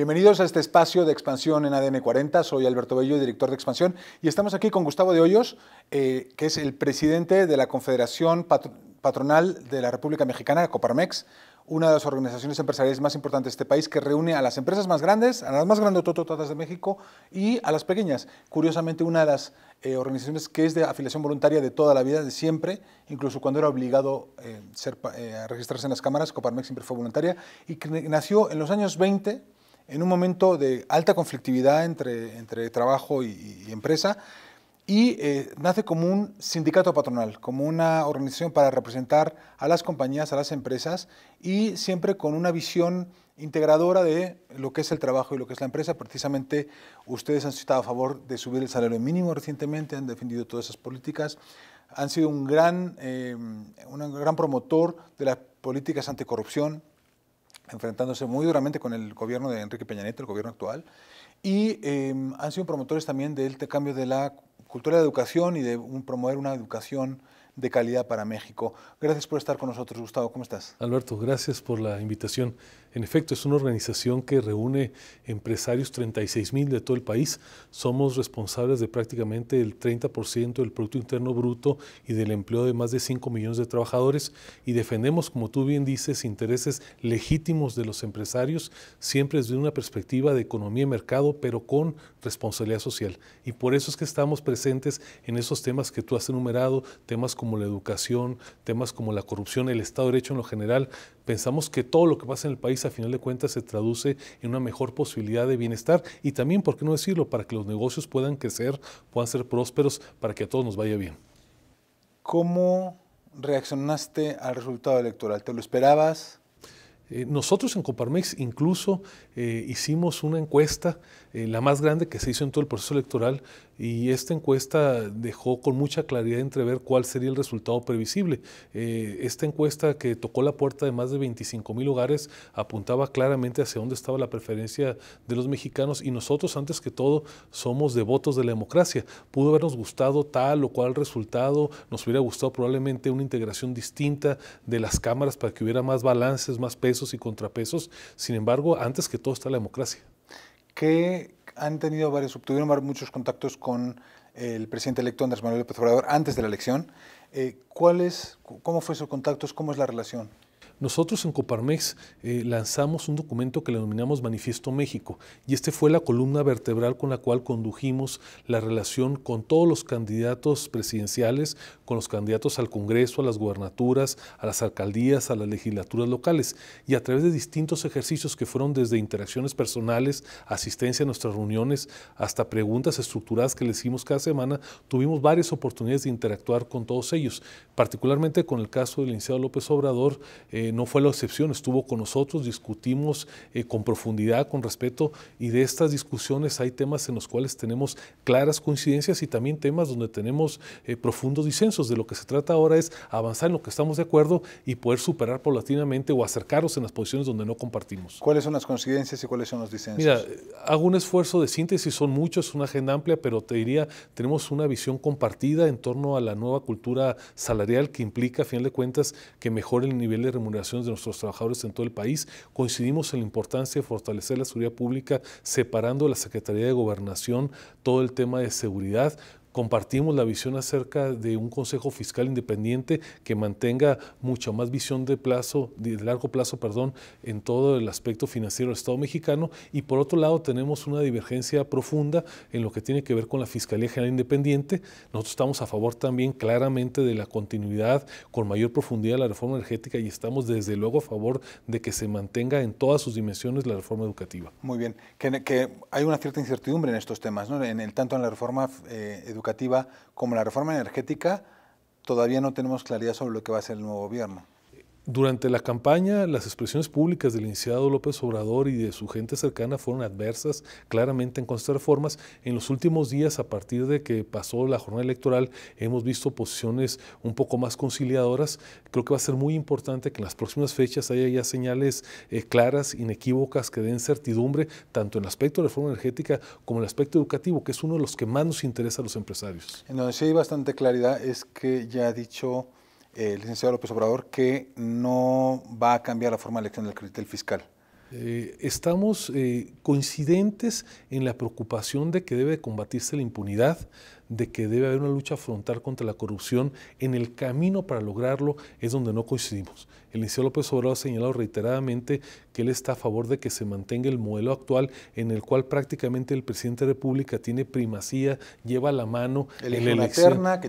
Bienvenidos a este espacio de expansión en ADN 40. Soy Alberto Bello, director de expansión, y estamos aquí con Gustavo de Hoyos, que es el presidente de la Confederación Patronal de la República Mexicana, Coparmex, una de las organizaciones empresariales más importantes de este país, que reúne a las empresas más grandes, a las más grandotototas de México y a las pequeñas. Curiosamente, una de las organizaciones que es de afiliación voluntaria de toda la vida, de siempre, incluso cuando era obligado a registrarse en las cámaras, Coparmex siempre fue voluntaria, y que nació en los años 20, en un momento de alta conflictividad entre trabajo y empresa, y nace como un sindicato patronal, como una organización para representar a las compañías, a las empresas, y siempre con una visión integradora de lo que es el trabajo y lo que es la empresa. Precisamente ustedes han estado a favor de subir el salario mínimo recientemente, han defendido todas esas políticas, han sido un gran promotor de las políticas anticorrupción, enfrentándose muy duramente con el gobierno de Enrique Peña Nieto, el gobierno actual, y han sido promotores también del cambio de la cultura de educación y de promover una educación de calidad para México. Gracias por estar con nosotros, Gustavo. ¿Cómo estás? Alberto, gracias por la invitación. En efecto, es una organización que reúne empresarios 36,000 de todo el país. Somos responsables de prácticamente el 30% del Producto Interno Bruto y del empleo de más de 5 millones de trabajadores, y defendemos, como tú bien dices, intereses legítimos de los empresarios, siempre desde una perspectiva de economía y mercado, pero con responsabilidad social. Y por eso es que estamos presentes en esos temas que tú has enumerado, temas como la educación, temas como la corrupción, el Estado de Derecho en lo general. Pensamos que todo lo que pasa en el país, a final de cuentas, se traduce en una mejor posibilidad de bienestar y también, ¿por qué no decirlo?, para que los negocios puedan crecer, puedan ser prósperos, para que a todos nos vaya bien. ¿Cómo reaccionaste al resultado electoral? ¿Te lo esperabas? Nosotros en Coparmex incluso hicimos una encuesta, la más grande que se hizo en todo el proceso electoral, y esta encuesta dejó con mucha claridad entrever cuál sería el resultado previsible. Esta encuesta, que tocó la puerta de más de 25,000 hogares, apuntaba claramente hacia dónde estaba la preferencia de los mexicanos, y nosotros, antes que todo, somos devotos de la democracia. Pudo habernos gustado tal o cual resultado, nos hubiera gustado probablemente una integración distinta de las cámaras para que hubiera más balances, más pesos y contrapesos. Sin embargo, antes que todo está la democracia. Que tuvieron muchos contactos con el presidente electo Andrés Manuel López Obrador antes de la elección. ¿Cómo fue esos contactos? ¿Cómo es la relación? Nosotros en Coparmex lanzamos un documento que le denominamos Manifiesto México, y este fue la columna vertebral con la cual condujimos la relación con todos los candidatos presidenciales, con los candidatos al Congreso, a las gubernaturas, a las alcaldías, a las legislaturas locales, y a través de distintos ejercicios que fueron desde interacciones personales, asistencia a nuestras reuniones, hasta preguntas estructuradas que les hicimos cada semana, tuvimos varias oportunidades de interactuar con todos ellos, particularmente con el caso del licenciado López Obrador. No fue la excepción, estuvo con nosotros, discutimos con profundidad, con respeto, y de estas discusiones hay temas en los cuales tenemos claras coincidencias y también temas donde tenemos profundos disensos. De lo que se trata ahora es avanzar en lo que estamos de acuerdo y poder superar paulatinamente o acercarnos en las posiciones donde no compartimos. ¿Cuáles son las coincidencias y cuáles son los disensos? Mira, hago un esfuerzo de síntesis, son muchos, es una agenda amplia, pero te diría, tenemos una visión compartida en torno a la nueva cultura salarial que implica, a final de cuentas, que mejore el nivel de remuneración de nuestros trabajadores en todo el país. Coincidimos en la importancia de fortalecer la seguridad pública, separando de la Secretaría de Gobernación todo el tema de seguridad. Compartimos la visión acerca de un Consejo Fiscal independiente que mantenga mucha más visión de largo plazo, en todo el aspecto financiero del Estado mexicano, y por otro lado tenemos una divergencia profunda en lo que tiene que ver con la Fiscalía General Independiente. Nosotros estamos a favor también claramente de la continuidad con mayor profundidad de la reforma energética, y estamos desde luego a favor de que se mantenga en todas sus dimensiones la reforma educativa. Muy bien, que hay una cierta incertidumbre en estos temas, ¿no? Tanto en la reforma educativa como la reforma energética, todavía no tenemos claridad sobre lo que va a ser el nuevo gobierno. Durante la campaña, las expresiones públicas del licenciado López Obrador y de su gente cercana fueron adversas, claramente en contra de reformas. En los últimos días, a partir de que pasó la jornada electoral, hemos visto posiciones un poco más conciliadoras. Creo que va a ser muy importante que en las próximas fechas haya ya señales claras, inequívocas, que den certidumbre, tanto en el aspecto de reforma energética como en el aspecto educativo, que es uno de los que más nos interesa a los empresarios. En donde sí hay bastante claridad es que ya ha dicho el licenciado López Obrador que no va a cambiar la forma de elección del fiscal. Estamos coincidentes en la preocupación de que debe combatirse la impunidad, de que debe haber una lucha frontal contra la corrupción. En el camino para lograrlo es donde no coincidimos. El licenciado López Obrador ha señalado reiteradamente que él está a favor de que se mantenga el modelo actual en el cual prácticamente el presidente de la República tiene primacía, lleva la mano Elige en la una elección. terna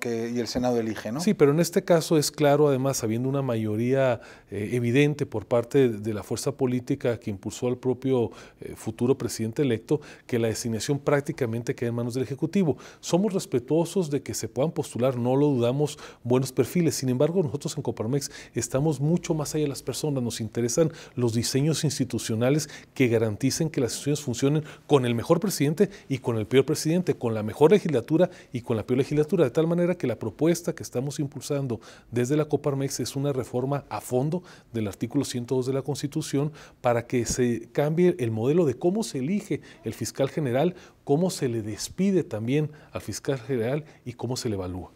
y el Senado elige, ¿no? Sí, pero en este caso es claro, además, habiendo una mayoría evidente por parte de la fuerza política que impulsó al propio futuro presidente electo, que la designación prácticamente queda en manos del Ejecutivo. Somos respetuosos de que se puedan postular, no lo dudamos, buenos perfiles. Sin embargo, nosotros en Coparmex estamos mucho más allá de las personas. Nos interesan los diseños institucionales que garanticen que las instituciones funcionen con el mejor presidente y con el peor presidente, con la mejor legislatura y con la peor legislatura, de tal manera que la propuesta que estamos impulsando desde la Coparmex es una reforma a fondo del artículo 102 de la Constitución para que se cambie el modelo de cómo se elige el fiscal general, cómo se le despide también al fiscal general y cómo se le evalúa.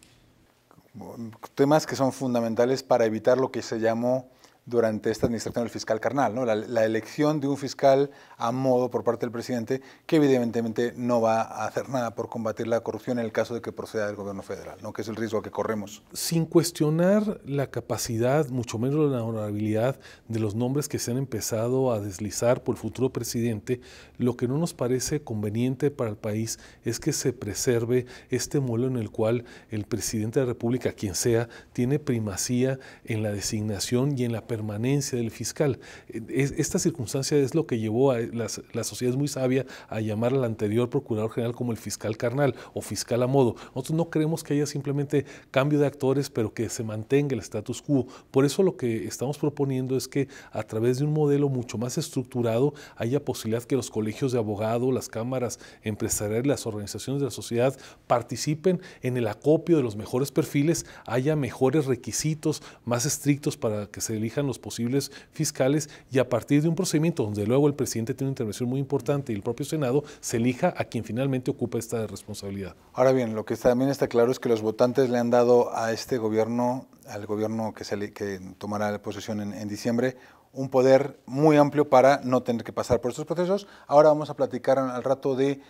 Temas que son fundamentales para evitar lo que se llamó durante esta administración del fiscal carnal, ¿no? La elección de un fiscal a modo por parte del presidente, que evidentemente no va a hacer nada por combatir la corrupción en el caso de que proceda del gobierno federal, ¿no? Que es el riesgo que corremos. Sin cuestionar la capacidad, mucho menos la honorabilidad de los nombres que se han empezado a deslizar por el futuro presidente, lo que no nos parece conveniente para el país es que se preserve este modelo en el cual el presidente de la República, quien sea, tiene primacía en la designación y en la permanencia del fiscal. Esta circunstancia es lo que llevó a la sociedad es muy sabia a llamar al anterior procurador general como el fiscal carnal o fiscal a modo. Nosotros no creemos que haya simplemente cambio de actores, pero que se mantenga el status quo. Por eso lo que estamos proponiendo es que a través de un modelo mucho más estructurado haya posibilidad que los colegios de abogados, las cámaras empresariales, las organizaciones de la sociedad participen en el acopio de los mejores perfiles, haya mejores requisitos más estrictos para que se elijan los posibles fiscales y a partir de un procedimiento donde luego el presidente tiene una intervención muy importante y el propio Senado se elija a quien finalmente ocupa esta responsabilidad. Ahora bien, lo que también está claro es que los votantes le han dado a este gobierno, al gobierno que tomará posesión en diciembre, un poder muy amplio para no tener que pasar por estos procesos. Ahora vamos a platicar al rato de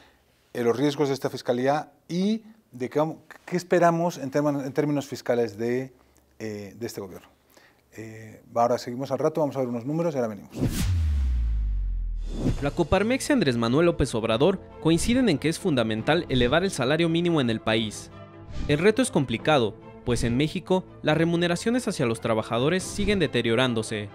los riesgos de esta fiscalía y de qué esperamos en términos fiscales de este gobierno. Ahora seguimos al rato, vamos a ver unos números y ahora venimos. La Coparmex y Andrés Manuel López Obrador coinciden en que es fundamental elevar el salario mínimo en el país. El reto es complicado, pues en México las remuneraciones hacia los trabajadores siguen deteriorándose.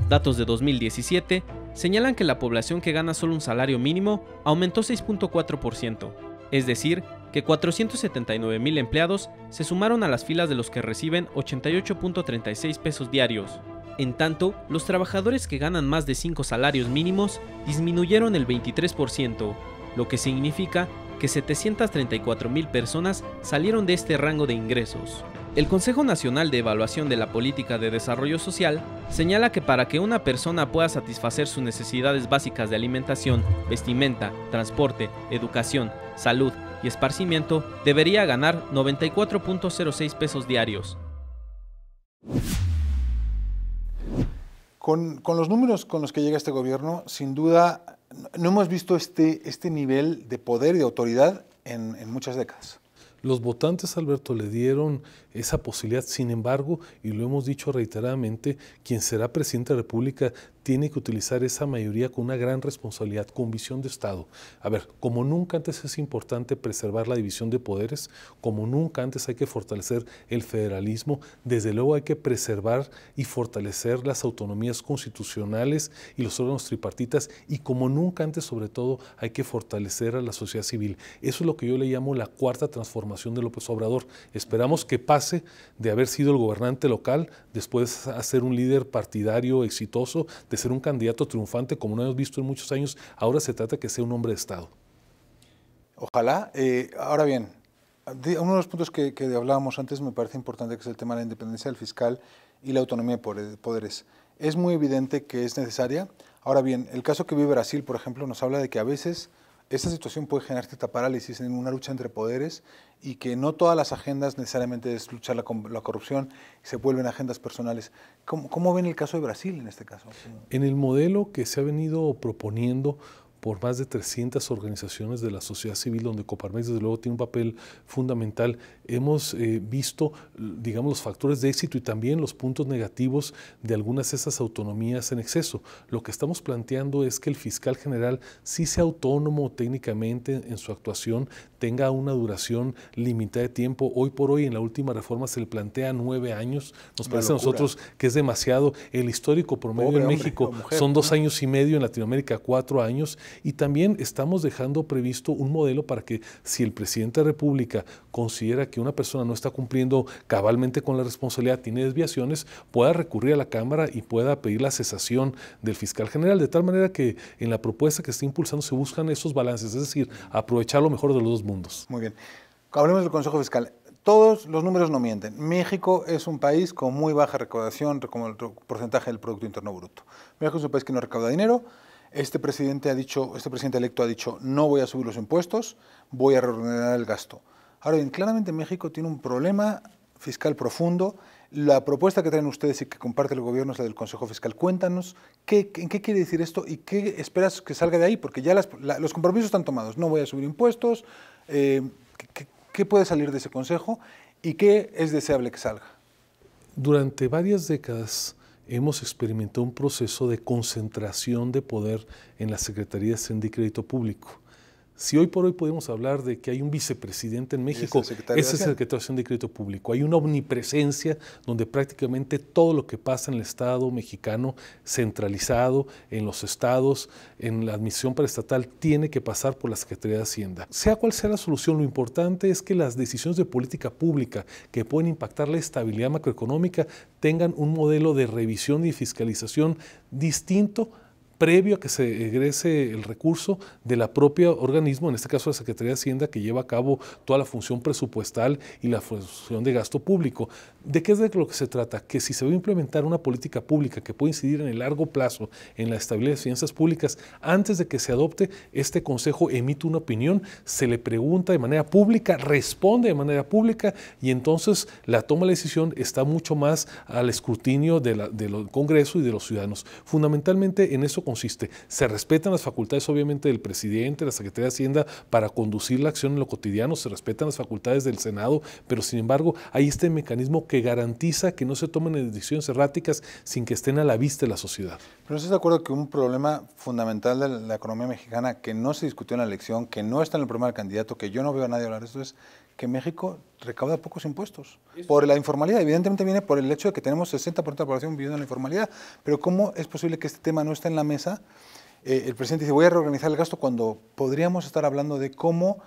Datos de 2017 señalan que la población que gana solo un salario mínimo aumentó 6.4%, es decir, que 479,000 empleados se sumaron a las filas de los que reciben 88.36 pesos diarios. En tanto, los trabajadores que ganan más de 5 salarios mínimos disminuyeron el 23%, lo que significa que 734,000 personas salieron de este rango de ingresos. El Consejo Nacional de Evaluación de la Política de Desarrollo Social señala que para que una persona pueda satisfacer sus necesidades básicas de alimentación, vestimenta, transporte, educación, salud y esparcimiento, debería ganar 94.06 pesos diarios. Con los números con los que llega este gobierno, sin duda, no hemos visto este nivel de poder y de autoridad en muchas décadas. Los votantes, Alberto, le dieron esa posibilidad. Sin embargo, y lo hemos dicho reiteradamente, quien será presidente de la República tiene que utilizar esa mayoría con una gran responsabilidad, con visión de Estado. A ver, como nunca antes es importante preservar la división de poderes, como nunca antes hay que fortalecer el federalismo, desde luego hay que preservar y fortalecer las autonomías constitucionales y los órganos tripartitas, y como nunca antes, sobre todo, hay que fortalecer a la sociedad civil. Eso es lo que yo le llamo la cuarta transformación de López Obrador. Esperamos que pase de haber sido el gobernante local, después a ser un líder partidario exitoso, de ser un candidato triunfante como no hemos visto en muchos años. Ahora se trata de que sea un hombre de Estado. Ojalá. Ahora bien, uno de los puntos que hablábamos antes me parece importante, que es el tema de la independencia del fiscal y la autonomía de poderes. Es muy evidente que es necesaria. Ahora bien, el caso que vive Brasil, por ejemplo, nos habla de que a veces esta situación puede generar cierta parálisis en una lucha entre poderes y que no todas las agendas necesariamente es luchar la corrupción y se vuelven agendas personales. ¿Cómo ven el caso de Brasil en este caso? En el modelo que se ha venido proponiendo por más de 300 organizaciones de la sociedad civil, donde Coparmex desde luego tiene un papel fundamental, hemos visto, digamos, los factores de éxito y también los puntos negativos de algunas de esas autonomías en exceso. Lo que estamos planteando es que el fiscal general sí sea autónomo técnicamente en su actuación, tenga una duración limitada de tiempo. Hoy por hoy en la última reforma se le plantea 9 años, nos parece a nosotros que es demasiado. El histórico promedio en México son 2 años y medio, en Latinoamérica 4 años, y también estamos dejando previsto un modelo para que si el presidente de la República considera que una persona no está cumpliendo cabalmente con la responsabilidad, tiene desviaciones, pueda recurrir a la Cámara y pueda pedir la cesación del fiscal general, de tal manera que en la propuesta que está impulsando se buscan esos balances, es decir, aprovechar lo mejor de los dos mundos. Muy bien. Hablemos del Consejo Fiscal. Todos los números no mienten. México es un país con muy baja recaudación como el porcentaje del Producto Interno Bruto. México es un país que no recauda dinero. Este presidente electo ha dicho, no voy a subir los impuestos, voy a reordenar el gasto. Ahora bien, claramente México tiene un problema fiscal profundo. La propuesta que traen ustedes y que comparte el gobierno es la del Consejo Fiscal. Cuéntanos en qué quiere decir esto y qué esperas que salga de ahí, porque ya los compromisos están tomados. No voy a subir impuestos. ¿Qué puede salir de ese Consejo y qué es deseable que salga? Durante varias décadas hemos experimentado un proceso de concentración de poder en la Secretaría de Hacienda y Crédito Público. Si hoy por hoy podemos hablar de que hay un vicepresidente en México, ese es el secretario de Hacienda y Crédito Público. Hay una omnipresencia donde prácticamente todo lo que pasa en el Estado mexicano, centralizado en los estados, en la administración paraestatal, tiene que pasar por la Secretaría de Hacienda. Sea cual sea la solución, lo importante es que las decisiones de política pública que pueden impactar la estabilidad macroeconómica tengan un modelo de revisión y fiscalización distinto previo a que se egrese el recurso de la propia organismo, en este caso la Secretaría de Hacienda, que lleva a cabo toda la función presupuestal y la función de gasto público. ¿De qué es de lo que se trata? Que si se va a implementar una política pública que puede incidir en el largo plazo en la estabilidad de las finanzas públicas, antes de que se adopte, este Consejo emite una opinión, se le pregunta de manera pública, responde de manera pública y entonces la toma de la decisión está mucho más al escrutinio del Congreso y de los ciudadanos. Fundamentalmente en eso consiste. Se respetan las facultades obviamente del presidente, de la Secretaría de Hacienda para conducir la acción en lo cotidiano, se respetan las facultades del Senado, pero sin embargo hay este mecanismo que garantiza que no se tomen decisiones erráticas sin que estén a la vista de la sociedad. ¿Pero no estás de acuerdo que un problema fundamental de la economía mexicana que no se discutió en la elección, que no está en el programa del candidato, que yo no veo a nadie hablar de esto, es que México recauda pocos impuestos? Por la informalidad, evidentemente viene por el hecho de que tenemos 60% de la población viviendo en la informalidad, pero ¿cómo es posible que este tema no esté en la mesa? El presidente dice, voy a reorganizar el gasto cuando podríamos estar hablando de cómo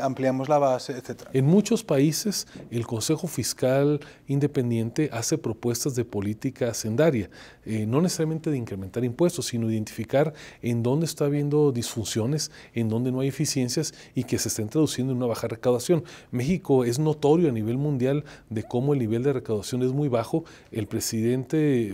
ampliamos la base, etcétera. En muchos países el Consejo Fiscal Independiente hace propuestas de política hacendaria, no necesariamente de incrementar impuestos, sino identificar en dónde está habiendo disfunciones, en dónde no hay eficiencias y que se estén traduciendo en una baja recaudación. México es notorio a nivel mundial de cómo el nivel de recaudación es muy bajo. El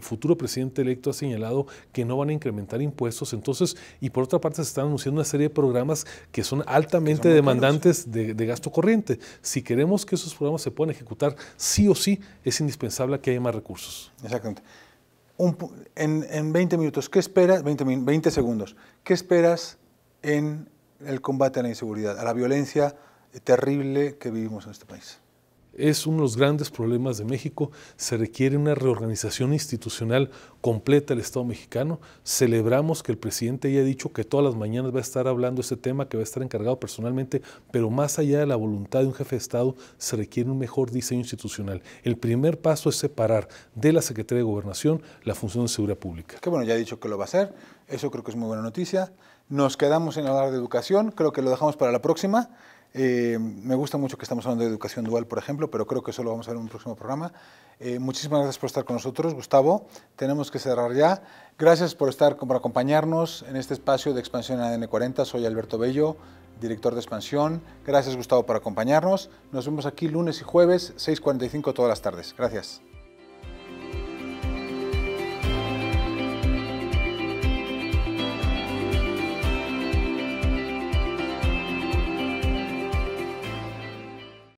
futuro presidente electo ha señalado que no van a incrementar impuestos, entonces, y por otra parte se están anunciando una serie de programas que son altamente demandantes de gasto corriente. Si queremos que esos programas se puedan ejecutar, sí o sí, es indispensable que haya más recursos. Exactamente. En 20 minutos, ¿qué esperas? 20 segundos. ¿Qué esperas en el combate a la inseguridad, a la violencia terrible que vivimos en este país? Es uno de los grandes problemas de México. Se requiere una reorganización institucional completa del Estado mexicano. Celebramos que el presidente haya dicho que todas las mañanas va a estar hablando de este tema, que va a estar encargado personalmente, pero más allá de la voluntad de un jefe de Estado, se requiere un mejor diseño institucional. El primer paso es separar de la Secretaría de Gobernación la función de seguridad pública. Que bueno, ya ha dicho que lo va a hacer. Eso creo que es muy buena noticia. Nos quedamos en hablar de educación. Creo que lo dejamos para la próxima. Me gusta mucho que estamos hablando de educación dual, por ejemplo, pero creo que eso lo vamos a ver en un próximo programa. Muchísimas gracias por estar con nosotros, Gustavo. Tenemos que cerrar ya. Gracias por acompañarnos en este espacio de Expansión en ADN 40. Soy Alberto Bello, director de Expansión. Gracias, Gustavo, por acompañarnos. Nos vemos aquí lunes y jueves, 6:45 todas las tardes. Gracias.